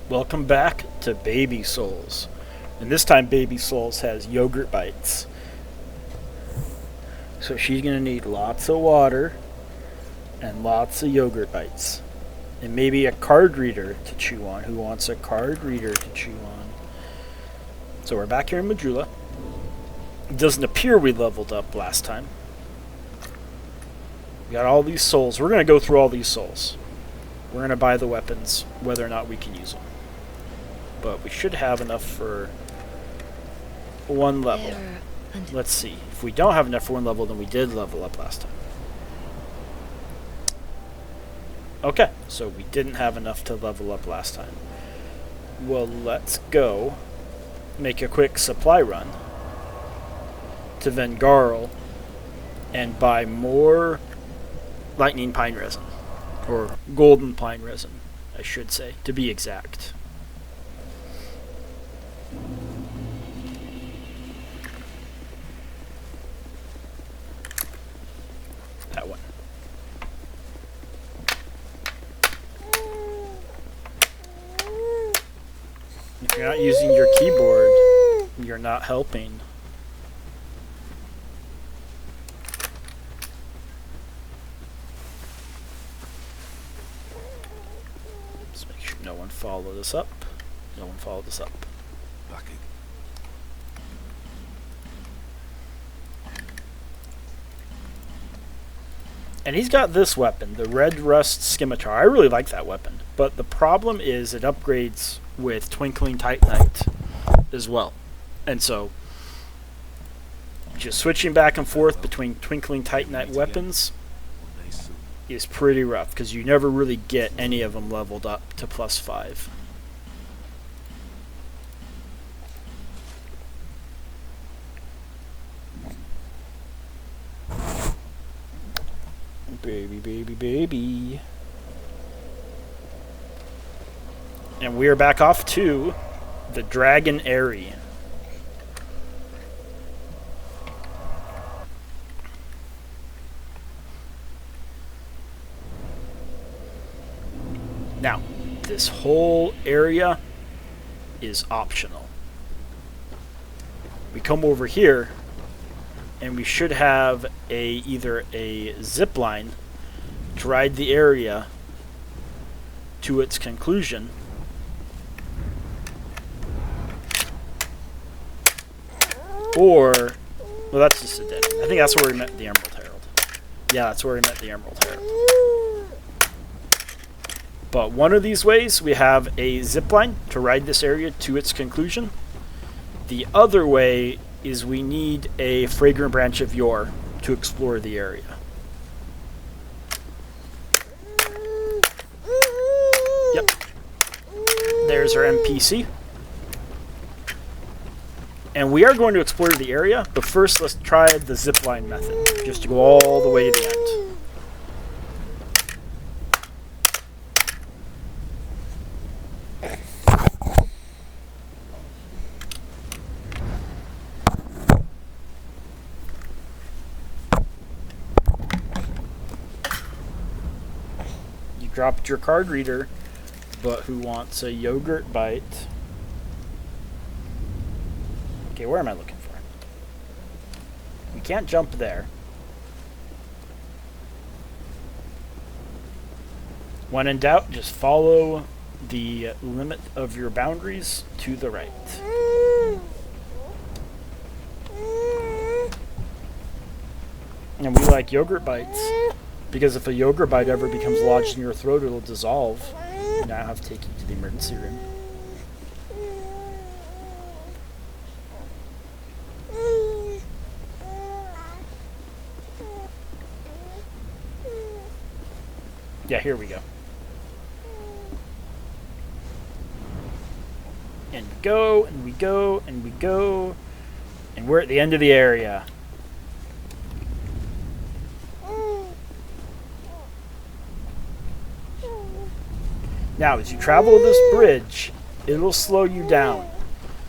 Welcome back to Baby Souls. And this time Baby Souls has yogurt bites. So she's going to need lots of water and lots of yogurt bites. And maybe a card reader to chew on. Who wants a card reader to chew on? So we're back here in Majula. It doesn't appear we leveled up last time. We got all these souls. We're going to go through all these souls. We're going to buy the weapons, whether or not we can use them. But we should have enough for one level. Let's see. If we don't have enough for one level, then we did level up last time. Okay, so we didn't have enough to level up last time. Well, let's go make a quick supply run to Vengarl and buy more lightning pine resin. Or golden pine resin, I should say, to be exact. That one. If you're not using your keyboard, you're not helping. Let's make sure no one followed us up. No one followed us up. Bucket. And he's got this weapon, the Red Rust Scimitar. I really like that weapon. But the problem is it upgrades with Twinkling Titanite as well. And so, just switching back and forth between Twinkling Titanite weapons is pretty rough, because you never really get any of them leveled up to +5. Baby, baby, baby. And we are back off to the Dragon Aerie. Now, this whole area is optional. We come over here, and we should have either a zip line to ride the area to its conclusion, or, well, that's just a dead end. I think that's where we met the Emerald Herald. Yeah, that's where we met the Emerald Herald. But one of these ways, we have a zip line to ride this area to its conclusion. The other way is we need a Fragrant Branch of Yore to explore the area. Yep. There's our NPC. And we are going to explore the area, but first let's try the zipline method, just to go all the way to the end. Dropped your card reader, but who wants a yogurt bite? Okay, where am I looking for? We can't jump there. When in doubt, just follow the limit of your boundaries to the right. And we like yogurt bites. Because if a yogurt bite ever becomes lodged in your throat, it'll dissolve. You now have to take you to the emergency room. Yeah, here we go. And we go, and we go, and we go. And we're at the end of the area. Now, as you travel this bridge, it'll slow you down.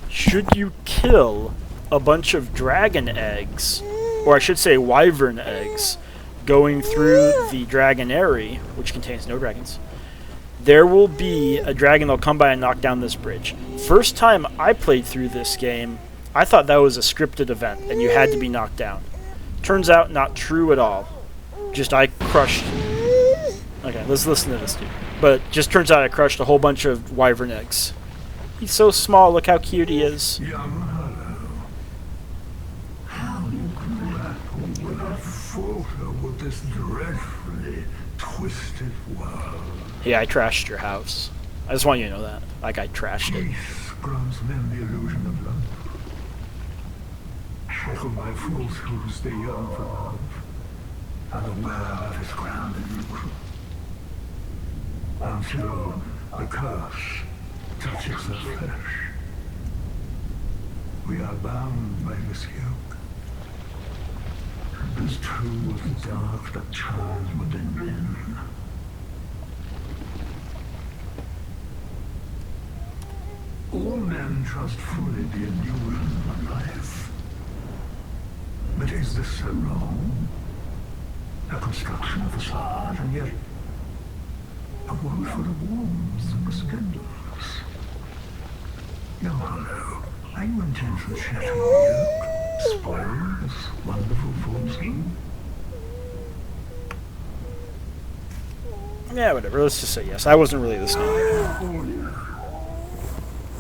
Should you kill a bunch of dragon eggs, or I should say wyvern eggs, going through the Dragon Aerie, which contains no dragons, there will be a dragon that'll come by and knock down this bridge. First time I played through this game, I thought that was a scripted event and you had to be knocked down. Turns out not true at all. Just I crushed... Okay, let's listen to this dude. But just turns out I crushed a whole bunch of wyvern eggs. He's so small, look how cute he is. Young Hollow, how you grapple without falter with this dreadfully twisted world. Yeah, I trashed your house. I just want you to know that. Like, I trashed it. Peace grants men the illusion of love. Shackle by falsehoods they yearn for love, unaware of its ground illusion. Until the curse touches their flesh. We are bound by this yoke. As true as the dark that chimes within men. All men trust fully the illusion of life. But is this so wrong? A construction of facade, and yet a world full of warmth and resplendence. Young Hollow, are you intent on shattering the yoke, spoiling this wonderful form scheme? Yeah, whatever. Let's just say yes. I wasn't really listening.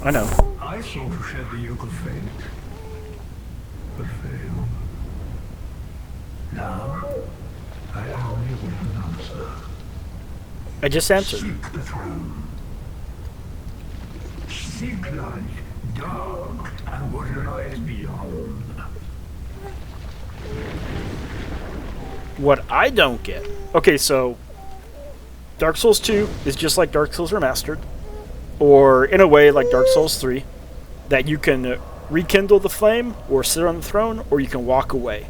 I know. I sought to shed the yoke of fate, but failed. Now, I only await an answer. I just answered. Seek the throne. Seek light, dark, and what lies beyond. What I don't get... Okay, so... Dark Souls 2 is just like Dark Souls Remastered. Or, in a way, like Dark Souls 3. That you can rekindle the flame, or sit on the throne, or you can walk away.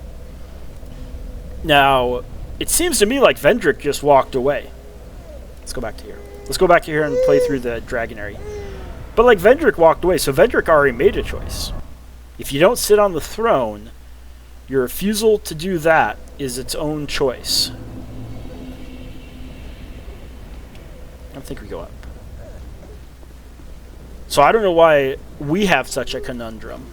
Now, it seems to me like Vendrick just walked away. Let's go back to here. Let's go back to here and play through the dragon area. But like Vendrick walked away, so Vendrick already made a choice. If you don't sit on the throne, your refusal to do that is its own choice. I think we go up. So I don't know why we have such a conundrum.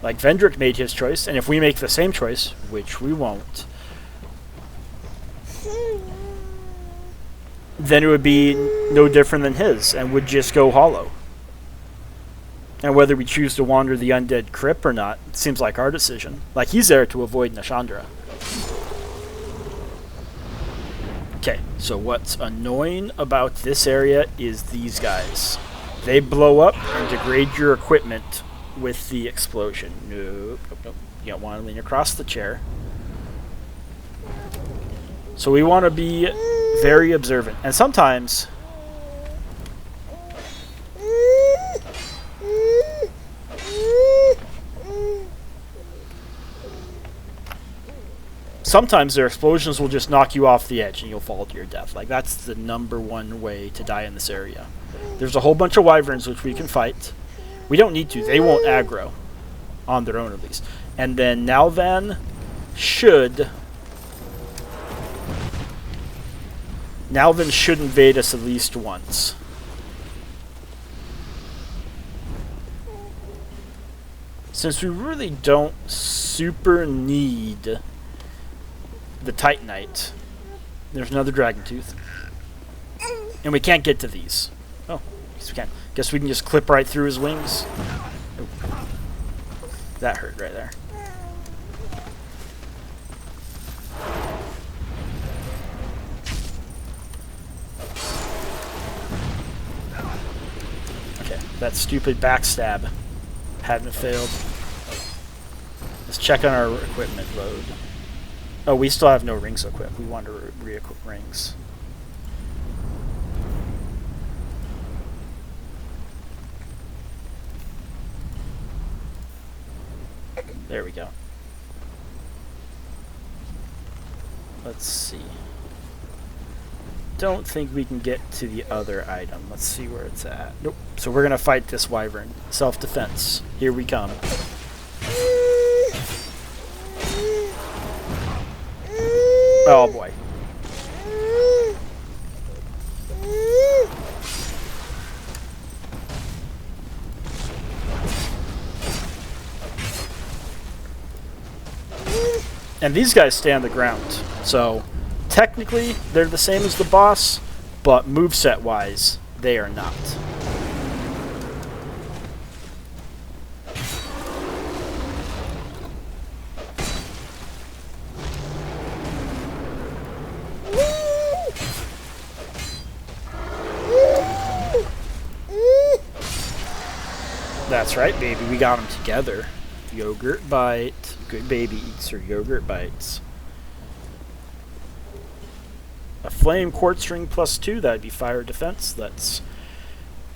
Like, Vendrick made his choice, and if we make the same choice, which we won't, then it would be no different than his, and would just go hollow. And whether we choose to wander the undead crypt or not, it seems like our decision. Like, he's there to avoid Nashandra. Okay, so what's annoying about this area is these guys. They blow up and degrade your equipment with the explosion. Nope, nope, nope. You don't want to lean across the chair. So we want to be very observant. And sometimes... Sometimes their explosions will just knock you off the edge and you'll fall to your death. Like, that's the #1 way to die in this area. There's a whole bunch of wyverns which we can fight. We don't need to. They won't aggro. On their own, at least. And then Nalvan should... Nalvan should invade us at least once. Since we really don't super need the Titanite, there's another Dragon Tooth. And we can't get to these. Oh, yes we can. Guess we can just clip right through his wings. Oh. That hurt right there. Okay, that stupid backstab hadn't failed. Let's check on our equipment load. Oh, we still have no rings equipped. We want to re-equip rings. There we go. Let's see. Don't think we can get to the other item. Let's see where it's at. Nope. So we're gonna fight this wyvern. Self-defense. Here we come. Oh boy. And these guys stay on the ground. So technically they're the same as the boss, but moveset wise, they are not. That's right, baby. We got them together. Yogurt bite. Good baby eats her yogurt bites. A flame quartz ring +2. That'd be fire defense. Let's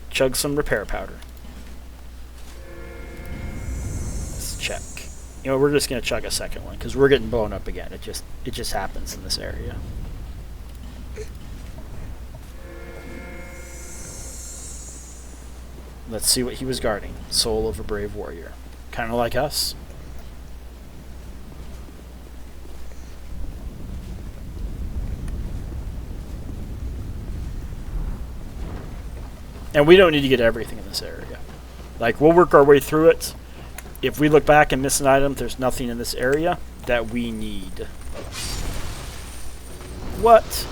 chug some repair powder. Let's check. You know, we're just gonna chug a second one because we're getting blown up again. It just happens in this area. Let's see what he was guarding. Soul of a brave warrior. Kind of like us. And we don't need to get everything in this area. Like, we'll work our way through it. If we look back and miss an item, there's nothing in this area that we need. What?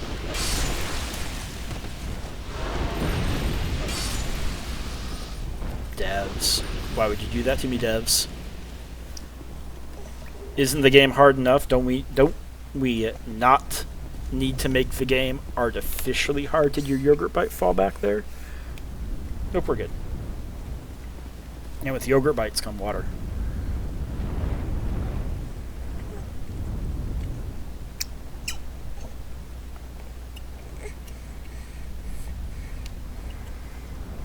Devs. Why would you do that to me, devs? Isn't the game hard enough? Don't we not need to make the game artificially hard? Did your yogurt bite fall back there? Nope, we're good. And with yogurt bites come water.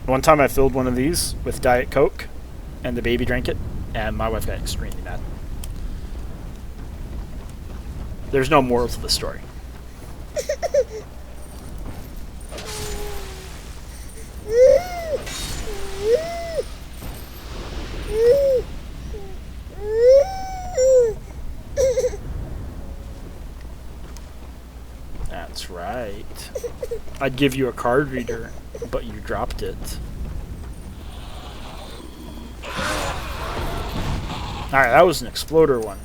One time I filled one of these with Diet Coke, and the baby drank it, and my wife got extremely mad. There's no moral to the story. That's right. I'd give you a card reader, but you dropped it. Alright, that was an exploder one.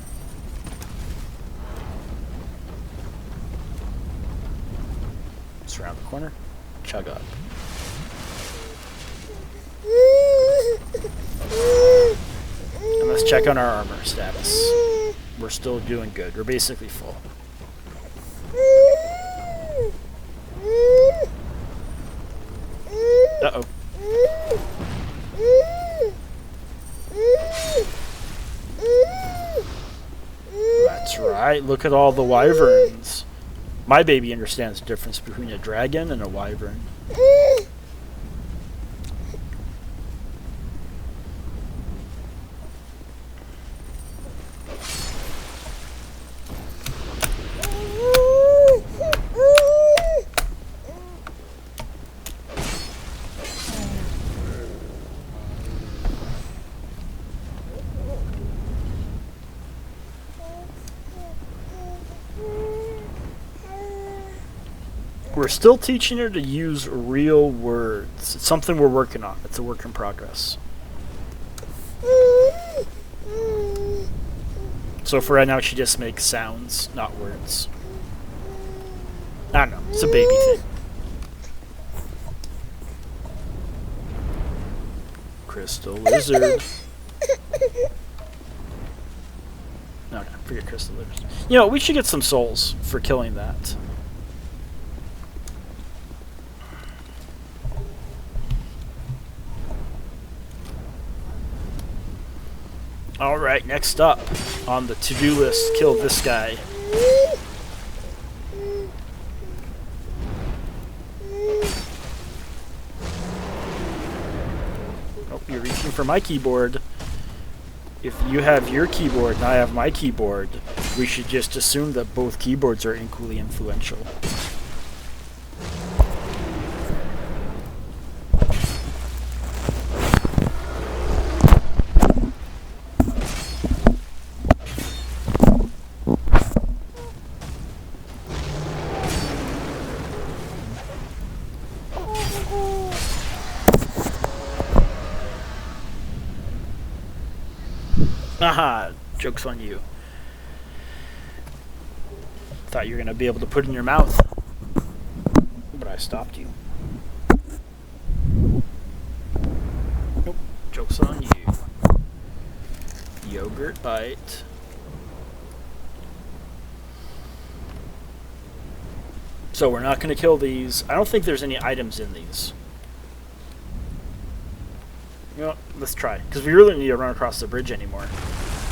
It's around the corner. Chug up. And let's check on our armor status. We're still doing good. We're basically full. Uh-oh. That's right. Look at all the wyverns. My baby understands the difference between a dragon and a wyvern. We're still teaching her to use real words. It's something we're working on. It's a work in progress. So for right now, she just makes sounds, not words. I don't know. It's a baby thing. Crystal lizard. No, forget crystal lizard. You know, we should get some souls for killing that. Alright, next up on the to-do list, kill this guy. Oh, you're reaching for my keyboard. If you have your keyboard and I have my keyboard, we should just assume that both keyboards are equally influential. Haha, joke's on you. Thought you were gonna be able to put it in your mouth, but I stopped you. Nope. Joke's on you. Yogurt bite. So we're not gonna kill these. I don't think there's any items in these. You know, let's try, because we really need to run across the bridge anymore.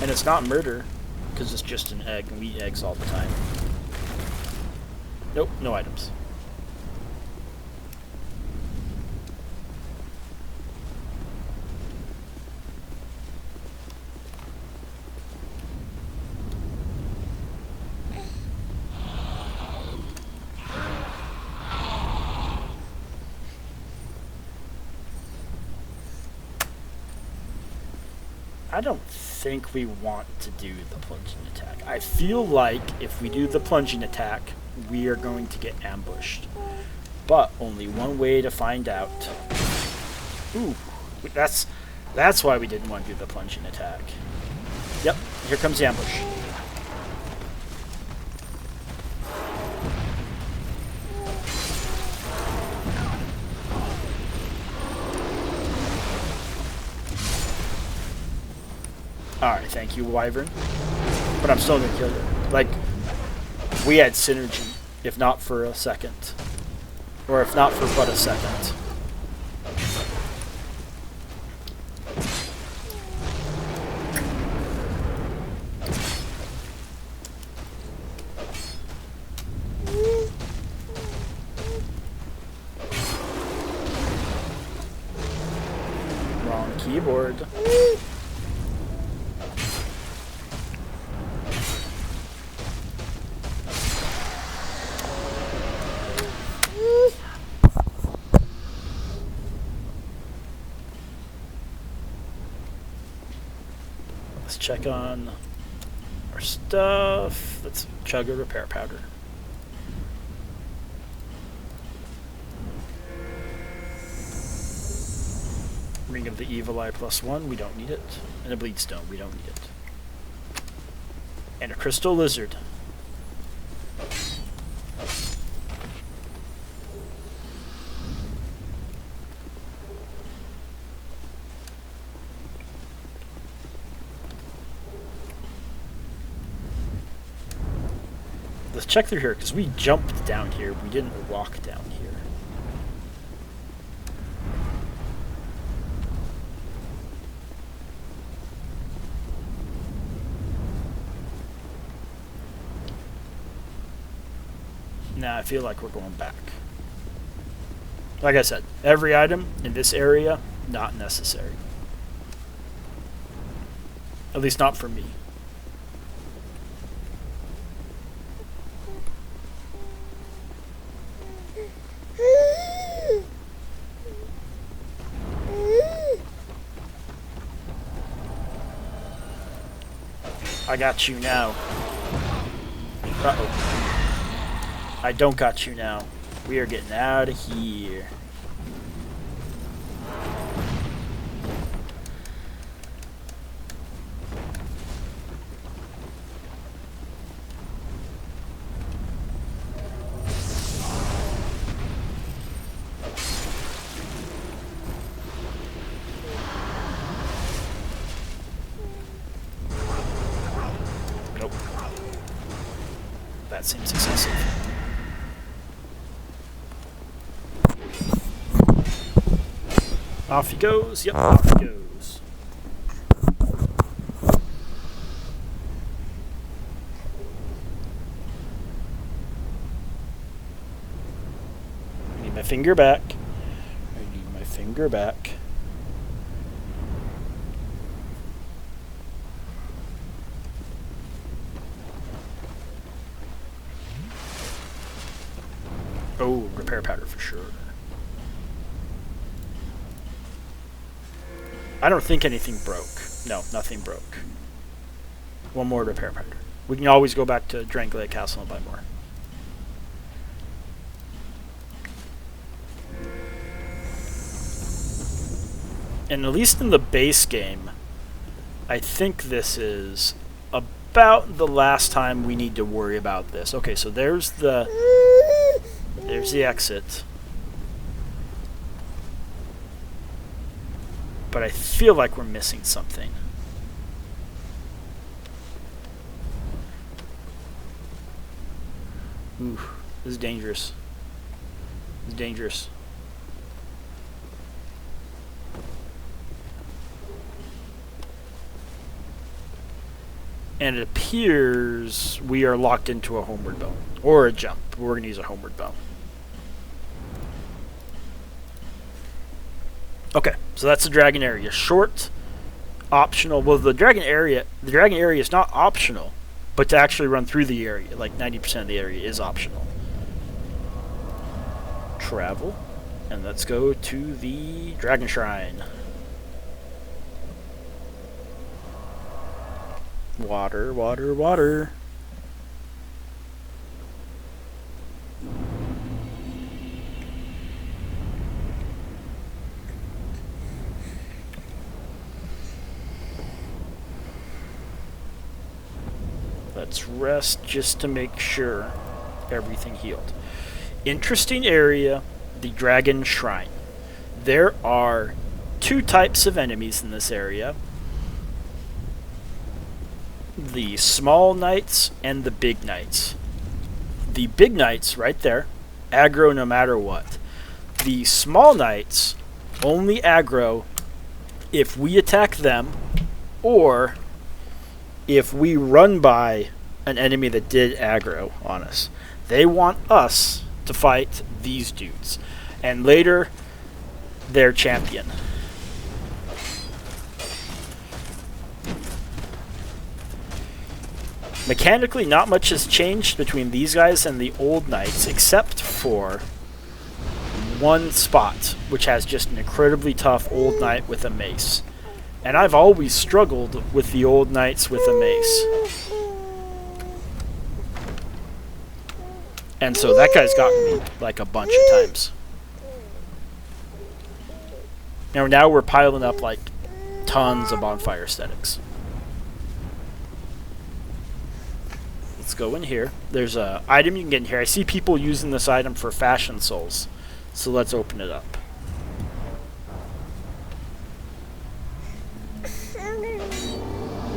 And it's not murder, because it's just an egg, and we eat eggs all the time. Nope, no items. I don't think we want to do the plunging attack. I feel like if we do the plunging attack, we are going to get ambushed. But only one way to find out. Ooh, that's why we didn't want to do the plunging attack. Yep, here comes the ambush. Alright, thank you, Wyvern. But I'm still gonna kill you. Like, we had synergy, if not for a second. Or if not for but a second. Wrong keyboard. Let's check on our stuff. Let's chug a repair powder. Ring of the Evil Eye +1, we don't need it. And a Bleed Stone, we don't need it. And a Crystal Lizard. Let's check through here, because we jumped down here. We didn't walk down here. Nah, I feel like we're going back. Like I said, every item in this area, not necessary. At least not for me. I got you now. Uh-oh. I don't got you now. We are getting out of here. Nope. That seems excessive. Off he goes. Yep, off he goes. I need my finger back. I need my finger back. Oh, repair powder for sure. I don't think anything broke. No, nothing broke. One more repair powder. We can always go back to Drangleic Castle and buy more. And at least in the base game, I think this is a about the last time we need to worry about this. Okay, so there's the exit. But I feel like we're missing something. Ooh, this is dangerous. This is dangerous. And it appears we are locked into a homeward bone. Or a jump. We're going to use a homeward bone. Okay, so that's the dragon area. Short, optional. Well, the dragon area is not optional, but to actually run through the area, like 90% of the area is optional. Travel, and let's go to the Dragon Shrine. Water, water, water. Let's rest just to make sure everything healed. Interesting area, the Dragon Shrine. There are 2 types of enemies in this area. The small knights and the big knights. The big knights, right there, aggro no matter what. The small knights only aggro if we attack them or if we run by an enemy that did aggro on us. They want us to fight these dudes. And later, their champion. Mechanically, not much has changed between these guys and the old knights, except for one spot, which has just an incredibly tough old knight with a mace. And I've always struggled with the old knights with a mace. And so that guy's gotten me like a bunch of times. Now we're piling up like tons of bonfire aesthetics. Let's go in here. There's a item you can get in here. I see people using this item for fashion souls. So let's open it up.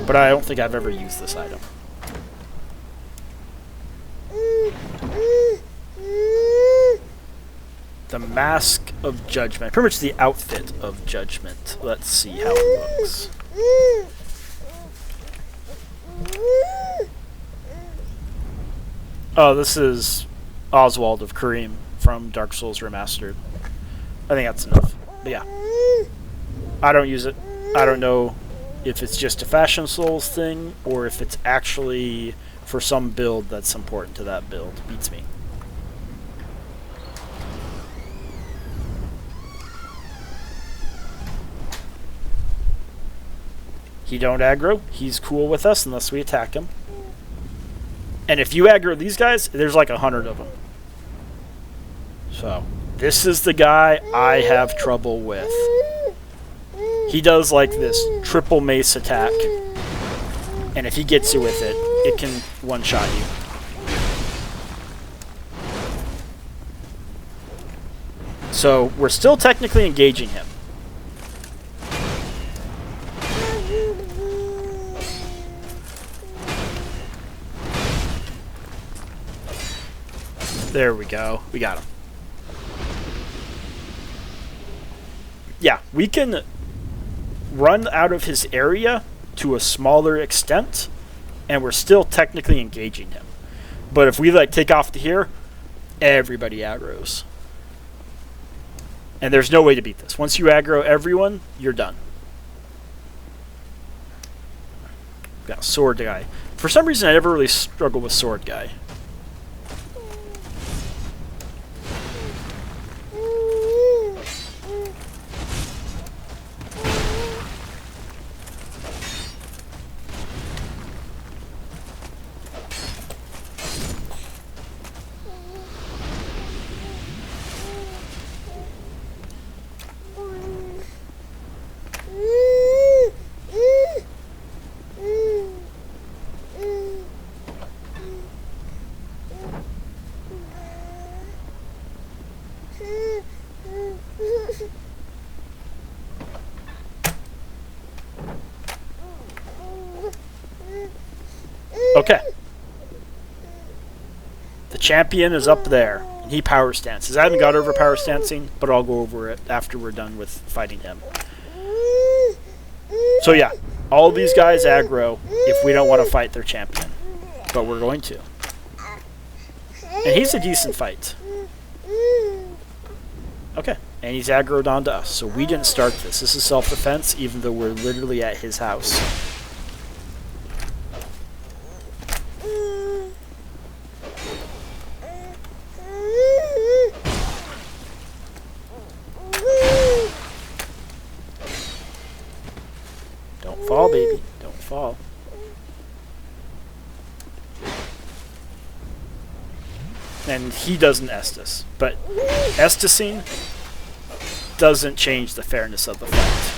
But I don't think I've ever used this item. The Mask of Judgment. Pretty much the outfit of Judgment. Let's see how it looks. Oh, this is Oswald of Kareem from Dark Souls Remastered. I think that's enough. But yeah. I don't use it. I don't know if it's just a Fashion Souls thing or if it's actually for some build that's important to that build. Beats me. He don't aggro. He's cool with us unless we attack him. And if you aggro these guys, there's like 100 of them. So, this is the guy I have trouble with. He does like this triple mace attack. And if he gets you with it, it can one-shot you. So, we're still technically engaging him. There we go. We got him. Yeah, we can run out of his area to a smaller extent, and we're still technically engaging him. But if we like take off to here, everybody aggroes. And there's no way to beat this. Once you aggro everyone, you're done. Got a sword guy. For some reason, I never really struggled with sword guy. Okay. The champion is up there, and he power stances. I haven't got over power stancing, but I'll go over it after we're done with fighting him. So yeah, all these guys aggro if we don't want to fight their champion, but we're going to. And he's a decent fight. Okay, and he's aggroed onto us, so we didn't start this. This is self-defense, even though we're literally at his house. Don't fall, baby. Don't fall. And he doesn't Estus, but Estusing doesn't change the fairness of the fight.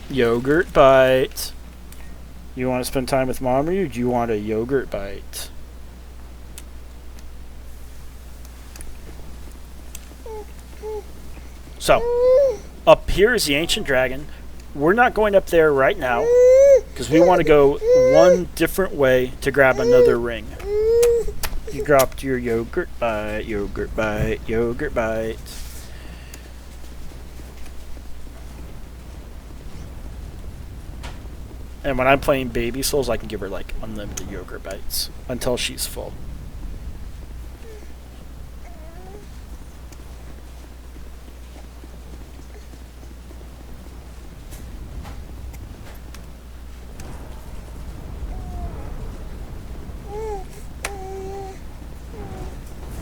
Yogurt bite. You want to spend time with mom, or do you want a yogurt bite? So, up here is the Ancient Dragon. We're not going up there right now, because we want to go one different way to grab another ring. You dropped your yogurt bite, yogurt bite, yogurt bite. And when I'm playing Baby Souls, I can give her like unlimited yogurt bites until she's full.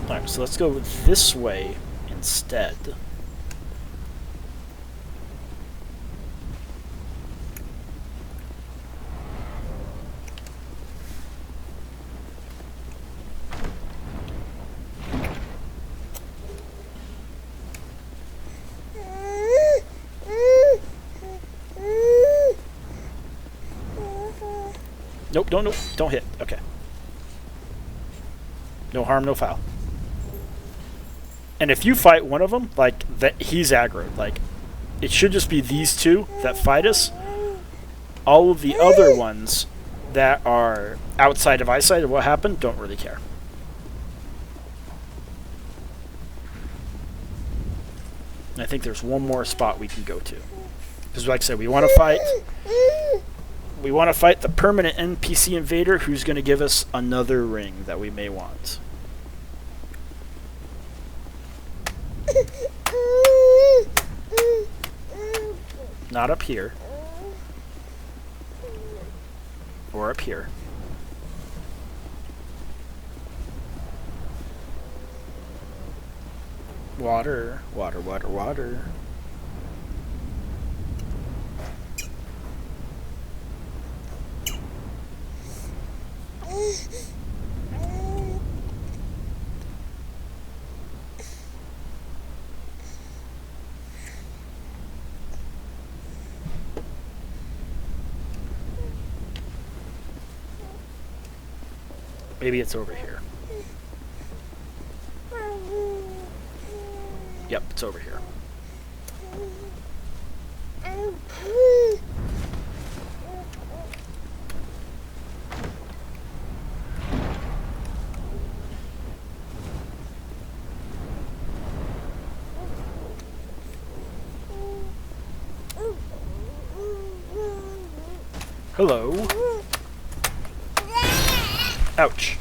Alright, so let's go this way instead. Nope, don't hit. Okay. No harm, no foul. And if you fight one of them, like, that, he's aggroed. Like, it should just be these two that fight us. All of the other ones that are outside of eyesight of what happened don't really care. And I think there's one more spot we can go to. Because like I said, we want to fight... We want to fight the permanent NPC invader who's going to give us another ring that we may want. Not up here. Or up here. Water, water, water, water. Maybe it's over here. Yep, it's over here. Hello. Ouch.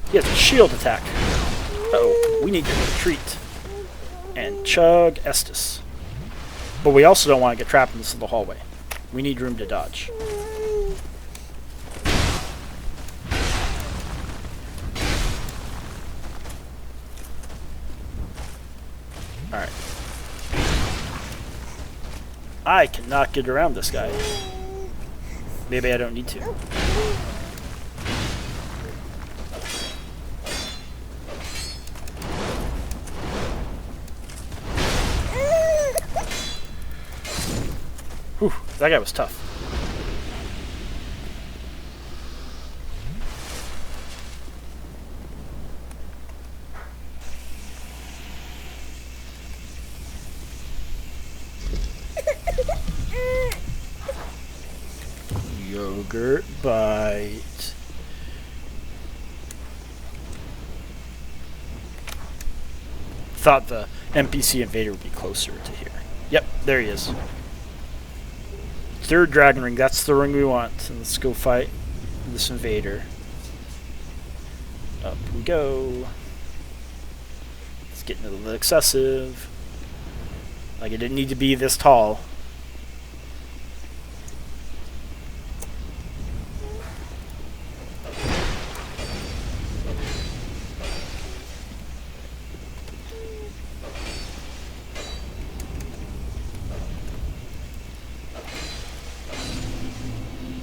He has a shield attack. Uh-oh. We need to retreat. And chug Estus. But we also don't want to get trapped in this little hallway. We need room to dodge. Alright. I cannot get around this guy. Maybe I don't need to. Whew, that guy was tough. Yogurt bite. Thought the NPC invader would be closer to here. Yep, there he is. Third dragon ring, that's the ring we want. And let's go fight this invader. Up we go. It's getting a little excessive. Like, it didn't need to be this tall.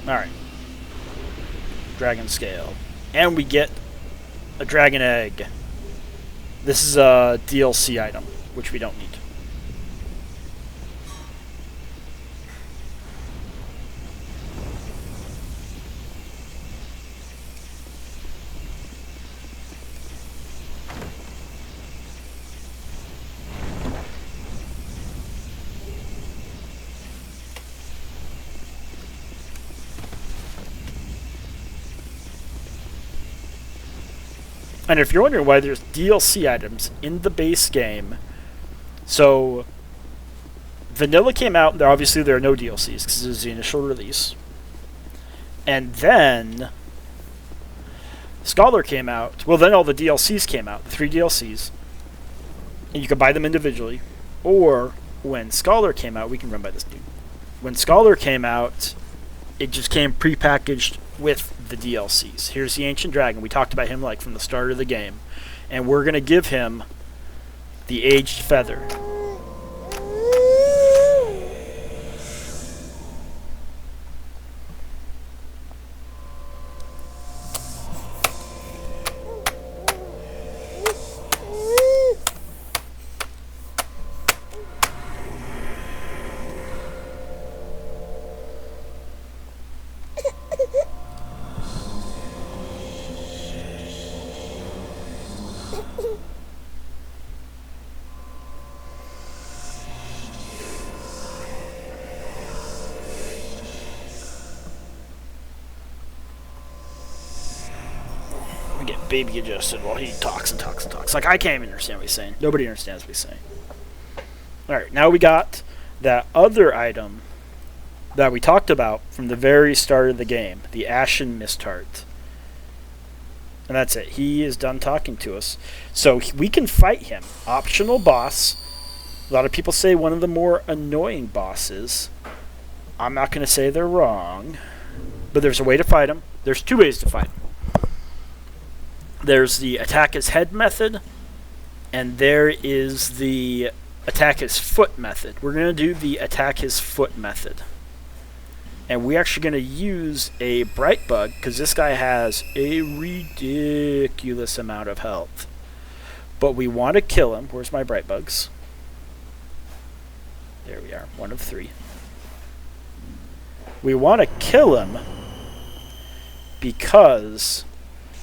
Alright. Dragon scale. And we get a dragon egg. This is a DLC item, which we don't need. And if you're wondering why there's DLC items in the base game, so Vanilla came out, and obviously there are no DLCs because it was the initial release. And then Scholar came out. Well, then all the DLCs came out, the 3 DLCs. And you could buy them individually. Or when Scholar came out, we can run by this dude. When Scholar came out, it just came prepackaged with the DLCs. Here's the Ancient Dragon. We talked about him like from the start of the game. And we're going to give him the Aged Feather. Baby adjusted while he talks and talks and talks. Like, I can't even understand what he's saying. Nobody understands what he's saying. Alright, now we got that other item that we talked about from the very start of the game. The Ashen Mistheart. And that's it. He is done talking to us. So we can fight him. Optional boss. A lot of people say one of the more annoying bosses. I'm not going to say they're wrong. But there's a way to fight him. There's 2 ways to fight him. There's the attack his head method, and there is the attack his foot method. We're going to do the attack his foot method. And we're actually going to use a Bright Bug, because this guy has a ridiculous amount of health. But we want to kill him. Where's my Bright Bugs? There we are, 1 of 3. We want to kill him because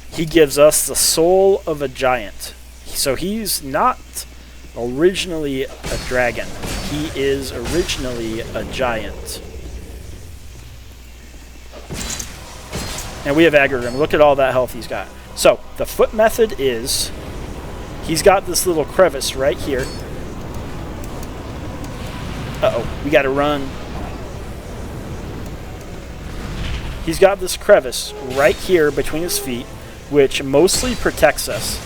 he gives us the soul of a giant. So he's not originally a dragon. He is originally a giant. And we have aggroed him. Look at all that health he's got. So, the foot method is, he's got this little crevice right here. Uh-oh, we gotta run. He's got this crevice right here between his feet, which mostly protects us.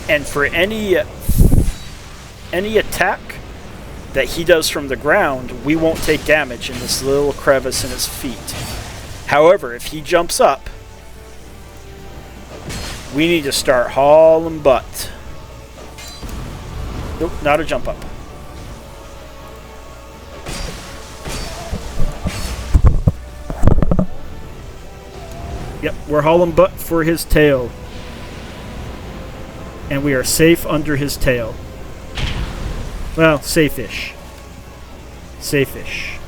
And for any attack that he does from the ground, we won't take damage in this little crevice in his feet. However, if he jumps up, we need to start hauling butt. Nope, not a jump up. Yep, we're hauling butt for his tail. And we are safe under his tail. Well, safe-ish. Safe-ish.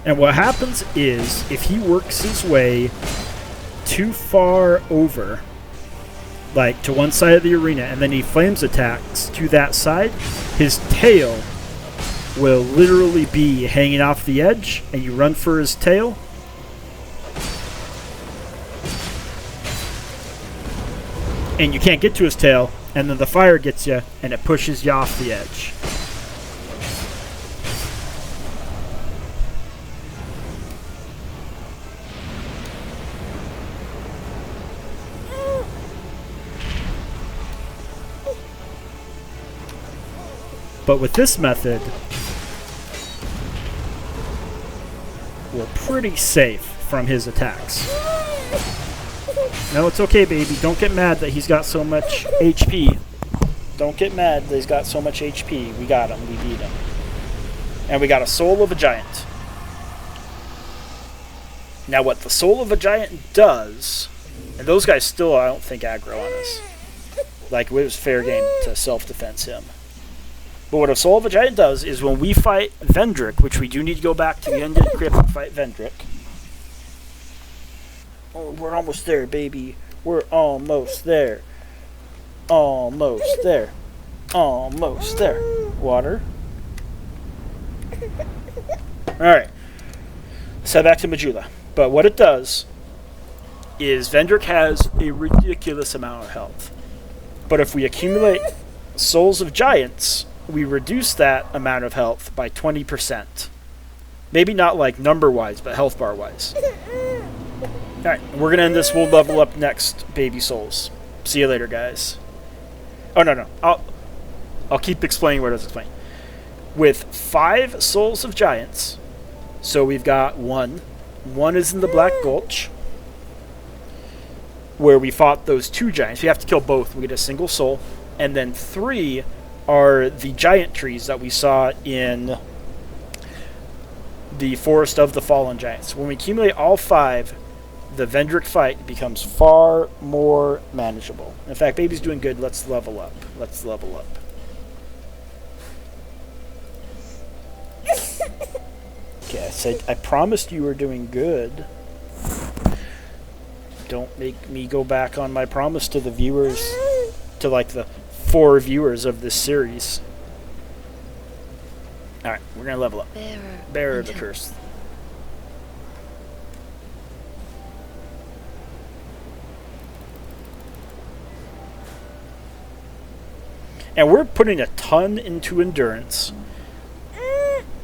And what happens is, if he works his way too far over, like to one side of the arena, and then he flames attacks to that side, his tail will literally be hanging off the edge, and you run for his tail. And you can't get to his tail, and then the fire gets you, and it pushes you off the edge. But with this method, we're pretty safe from his attacks. No, it's okay, baby. Don't get mad that he's got so much HP. Don't get mad that he's got so much HP. We got him. We beat him. And we got a Soul of a Giant. Now, what the Soul of a Giant does, and those guys still, I don't think, aggro on us. Like, it was fair game to self-defense him. But what a Soul of a Giant does is when we fight Vendrick, which we do need to go back to the end of the crypt and fight Vendrick. Oh, we're almost there, baby. We're almost there. Almost there. Almost there. Water. Alright. Let's head back to Majula. But what it does is Vendrick has a ridiculous amount of health. But if we accumulate Souls of Giants, we reduce that amount of health by 20%. Maybe not like number-wise, but health bar-wise. Alright, we're going to end this. We'll level up next, baby souls. See you later, guys. Oh, no. I'll keep explaining what I was explaining. With 5 Souls of Giants, so we've got 1. 1 is in the Black Gulch, where we fought those 2 giants. We have to kill both. We get a single soul. And then 3 are the giant trees that we saw in the Forest of the Fallen Giants. When we accumulate all 5, the Vendrick fight becomes far more manageable. In fact, baby's doing good. Let's level up. Let's level up. Okay, I said I promised you were doing good. Don't make me go back on my promise to the viewers, to like the 4 viewers of this series. Alright, we're gonna level up. Bearer of the Curse. And we're putting a ton into endurance.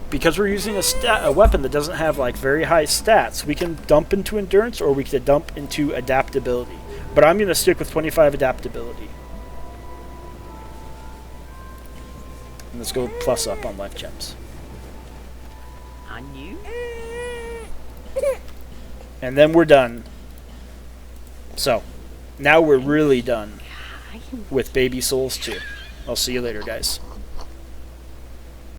Because we're using a weapon that doesn't have like very high stats, we can dump into endurance or we can dump into adaptability. But I'm going to stick with 25 adaptability. And let's go plus up on life gems. On you. And then we're done. So, now we're really done with Baby Souls 2. I'll see you later, guys.